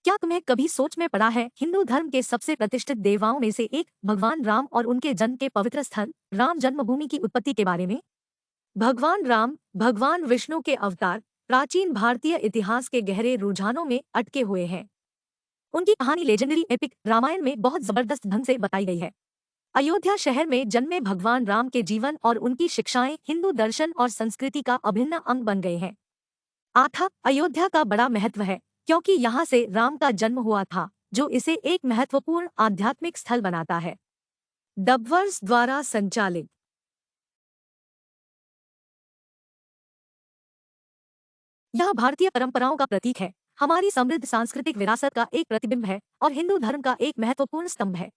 क्या तुम्हें कभी सोच में पड़ा है हिंदू धर्म के सबसे प्रतिष्ठित देवताओं में से एक भगवान राम और उनके जन्म के पवित्र स्थल राम जन्मभूमि की उत्पत्ति के बारे में? भगवान राम भगवान विष्णु के अवतार प्राचीन भारतीय इतिहास के गहरे रुझानों में अटके हुए हैं। उनकी कहानी लेजेंडरी एपिक रामायण में बहुत जबरदस्त ढंग से बताई गई है। अयोध्या शहर में जन्मे भगवान राम के जीवन और उनकी शिक्षाएं हिंदू दर्शन और संस्कृति का अभिन्न अंग बन गए हैं। आथा अयोध्या का बड़ा महत्व है क्योंकि यहाँ से राम का जन्म हुआ था, जो इसे एक महत्वपूर्ण आध्यात्मिक स्थल बनाता है। डबवर्स द्वारा संचालित यह भारतीय परंपराओं का प्रतीक है, हमारी समृद्ध सांस्कृतिक विरासत का एक प्रतिबिंब है और हिंदू धर्म का एक महत्वपूर्ण स्तंभ है।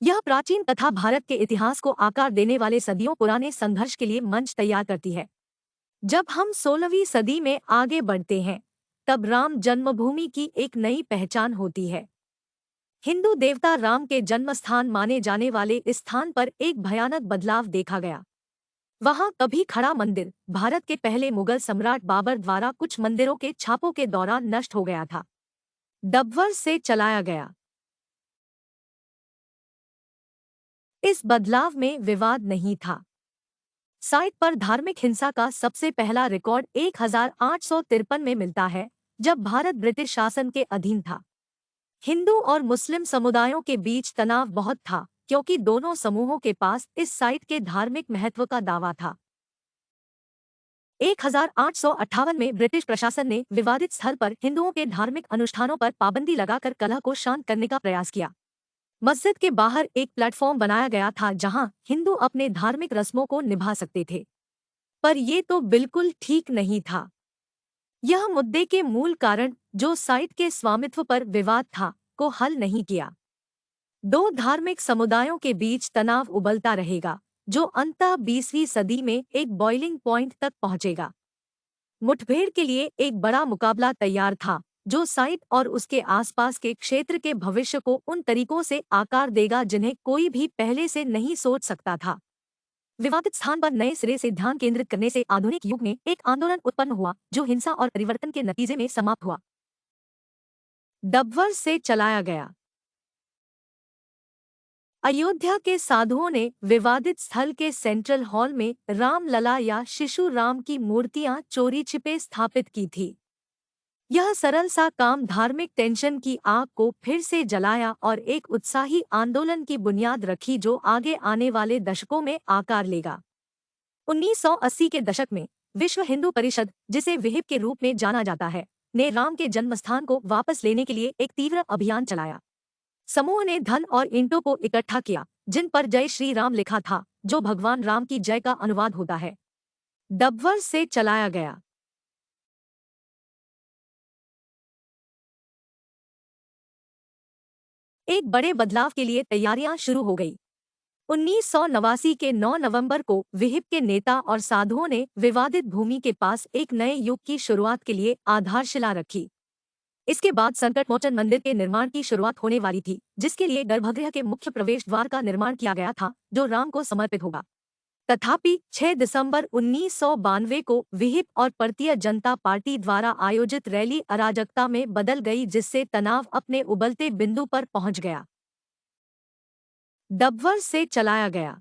यह प्राचीन कथा भारत के इतिहास को आकार देने वाले सदियों पुराने संघर्ष के लिए मंच तैयार करती है। जब हम 16वीं सदी में आगे बढ़ते हैं, तब राम जन्मभूमि की एक नई पहचान होती है। हिंदू देवता राम के जन्मस्थान माने जाने वाले इस स्थान पर एक भयानक बदलाव देखा गया। वहां कभी खड़ा मंदिर भारत के पहले मुगल सम्राट बाबर द्वारा कुछ मंदिरों के छापों के दौरान नष्ट हो गया था। डबवर से चलाया गया। इस बदलाव में विवाद नहीं था। साइट पर धार्मिक हिंसा का सबसे पहला रिकॉर्ड 1853 में मिलता है, जब भारत ब्रिटिश शासन के अधीन था। हिंदू और मुस्लिम समुदायों के बीच तनाव बहुत था, क्योंकि दोनों समूहों के पास इस साइट के धार्मिक महत्व का दावा था। 1858 में ब्रिटिश प्रशासन ने विवादित स्थल पर हिंदुओं के धार्मिक अनुष्ठानों पर पाबंदी लगाकर कलह को शांत करने का प्रयास किया। मस्जिद के बाहर एक प्लेटफॉर्म बनाया गया था जहां हिंदू अपने धार्मिक रस्मों को निभा सकते थे। पर ये तो बिल्कुल ठीक नहीं था। यह मुद्दे के मूल कारण, जो साइट के स्वामित्व पर विवाद था, को हल नहीं किया। दो धार्मिक समुदायों के बीच तनाव उबलता रहेगा, जो अंततः 20वीं सदी में एक बॉइलिंग पॉइंट तक पहुंचेगा। मुठभेड़ के लिए एक बड़ा मुकाबला तैयार था, जो साइट और उसके आसपास के क्षेत्र के भविष्य को उन तरीकों से आकार देगा जिन्हें कोई भी पहले से नहीं सोच सकता था। विवादित स्थान पर नए सिरे से ध्यान केंद्रित करने से आधुनिक युग में एक आंदोलन उत्पन्न हुआ, जो हिंसा और परिवर्तन के नतीजे में समाप्त हुआ। डबवर से चलाया गया। अयोध्या के साधुओं ने विवादित स्थल के सेंट्रल हॉल में रामलला या शिशु राम की मूर्तियां चोरी छिपे स्थापित की थी। यह सरल सा काम धार्मिक टेंशन की आग को फिर से जलाया और एक उत्साही आंदोलन की बुनियाद रखी, जो आगे आने वाले दशकों में आकार लेगा। 1980 के दशक में विश्व हिंदू परिषद, जिसे विहिप के रूप में जाना जाता है, ने राम के जन्मस्थान को वापस लेने के लिए एक तीव्र अभियान चलाया। समूह ने धन और ईंटों को इकट्ठा किया, जिन पर जय श्री राम लिखा था, जो भगवान राम की जय का अनुवाद होता है। डबवर से चलाया गया। एक बड़े बदलाव के लिए तैयारियां शुरू हो गई। 1989 के 9 नवंबर को विहिप के नेता और साधुओं ने विवादित भूमि के पास एक नए युग की शुरुआत के लिए आधारशिला रखी। इसके बाद संकट मोचन मंदिर के निर्माण की शुरुआत होने वाली थी, जिसके लिए गर्भगृह के मुख्य प्रवेश द्वार का निर्माण किया गया था, जो राम को समर्पित होगा। तथापि 6 दिसंबर 1992 को विहिप और भारतीय जनता पार्टी द्वारा आयोजित रैली अराजकता में बदल गई, जिससे तनाव अपने उबलते बिंदु पर पहुंच गया। डबवर से चलाया गया।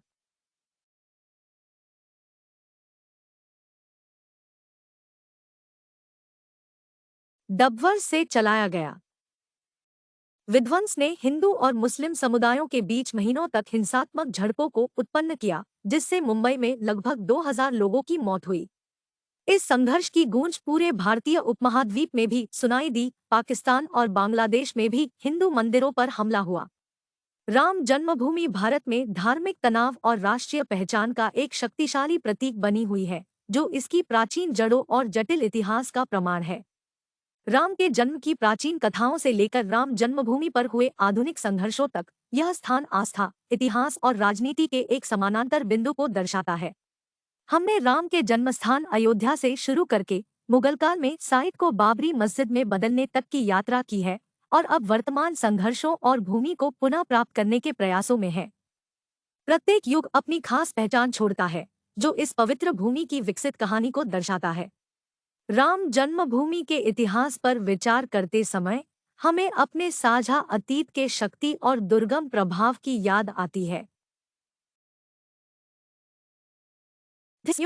डबवर से चलाया गया। विध्वंस ने हिंदू और मुस्लिम समुदायों के बीच महीनों तक हिंसात्मक झड़पों को उत्पन्न किया, जिससे मुंबई में लगभग 2000 लोगों की मौत हुई। इस संघर्ष की गूंज पूरे भारतीय उपमहाद्वीप में भी सुनाई दी। पाकिस्तान और बांग्लादेश में भी हिंदू मंदिरों पर हमला हुआ। राम जन्मभूमि भारत में धार्मिक तनाव और राष्ट्रीय पहचान का एक शक्तिशाली प्रतीक बनी हुई है, जो इसकी प्राचीन जड़ों और जटिल इतिहास का प्रमाण है। राम के जन्म की प्राचीन कथाओं से लेकर राम जन्मभूमि पर हुए आधुनिक संघर्षों तक, यह स्थान आस्था, इतिहास और राजनीति के एक समानांतर बिंदु को दर्शाता है। हमने राम के जन्मस्थान अयोध्या से शुरू करके मुगल काल में साइट को बाबरी मस्जिद में बदलने तक की यात्रा की है, और अब वर्तमान संघर्षों और भूमि को पुनः प्राप्त करने के प्रयासों में है। प्रत्येक युग अपनी खास पहचान छोड़ता है, जो इस पवित्र भूमि की विकसित कहानी को दर्शाता है। राम जन्मभूमि के इतिहास पर विचार करते समय हमें अपने साझा अतीत के शक्ति और दुर्गम प्रभाव की याद आती है। This